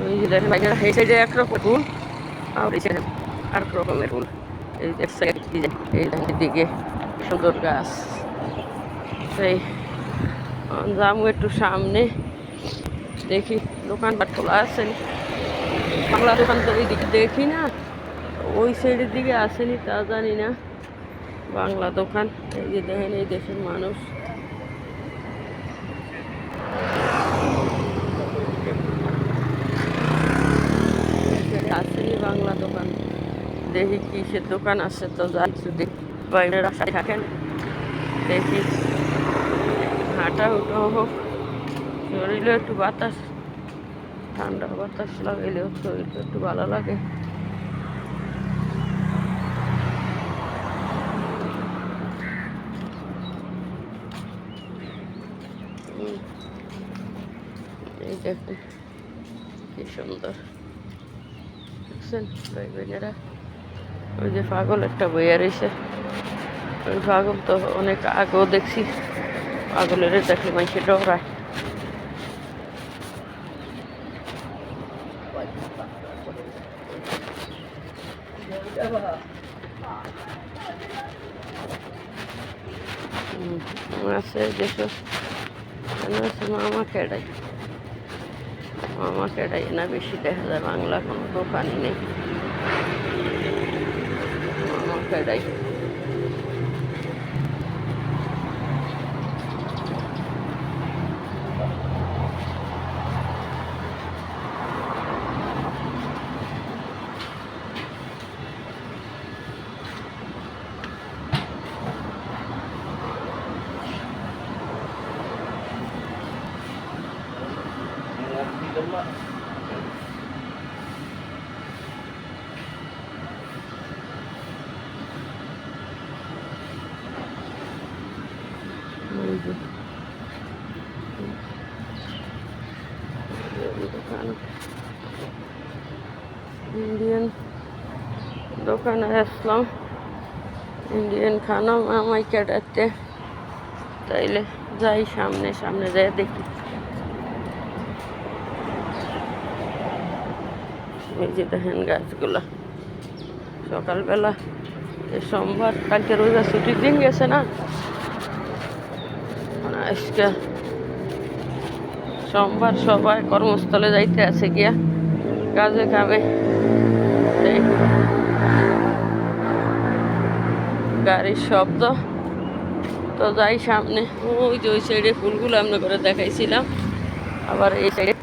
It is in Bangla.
ওই যে দেখেন ভাইরা এই সাইডে একরকম ফুল আর এই সাইডে আরেক রকমের ফুল। এই এক সাইড এই দিকে সুন্দর গাছ। সেই যাবো একটু সামনে দেখি দোকানপাট খোলা আছে। বাংলা দোকান তো এই দিকে দেখি না, ওই সাইডের দিকে আসেনি তা জানি না। বাংলা দোকান এই যে দেখেন এই দেশের মানুষ আসেনি বাংলা দোকান। দেখি কিসের দোকান আছে তো যাচ্ছি দেখি বাইরে রাস্তায় থাকেন দেখি হাঁটা হুটো হোক, শরীরে একটু বাতাস ঠান্ডা বাতাস লাগাইলেও শরীরটা একটু ভালো লাগে। এই দেখুন কি সুন্দর দেখছেন ভাই বোনেরা। ওই যে পাগল একটা বইয়া রয়েছে, ওই পাগল তো অনেক আগেও দেখছি, পাগলের দেখলে মানুষের ডরায়। আছে যেসব আছে মামা খেড়াই, মামা খেড়াই না বেশি দেখা যায়, বাংলা কোনো দোকানই নেই, মামা খেড়াই। দোকান ইন্ডিয়ান দোকানে আসলাম, ইন্ডিয়ান খানা মামাই কাটাতে, তাইলে যাই সামনে সামনে যাই দেখি। এই যে দেখেন গাছগুলা, সকালবেলা সোমবার কালকে রোজা ছুটির দিন গেছে না, আজকে সোমবার সবাই কর্মস্থলে যাইতে আছে গিয়া কাজে কামে। গাড়ির শব্দ তো যাই সামনে, ওই যে ওই সাইডে ফুলগুলো আমরা করে দেখাইছিলাম, আবার এই সাইডে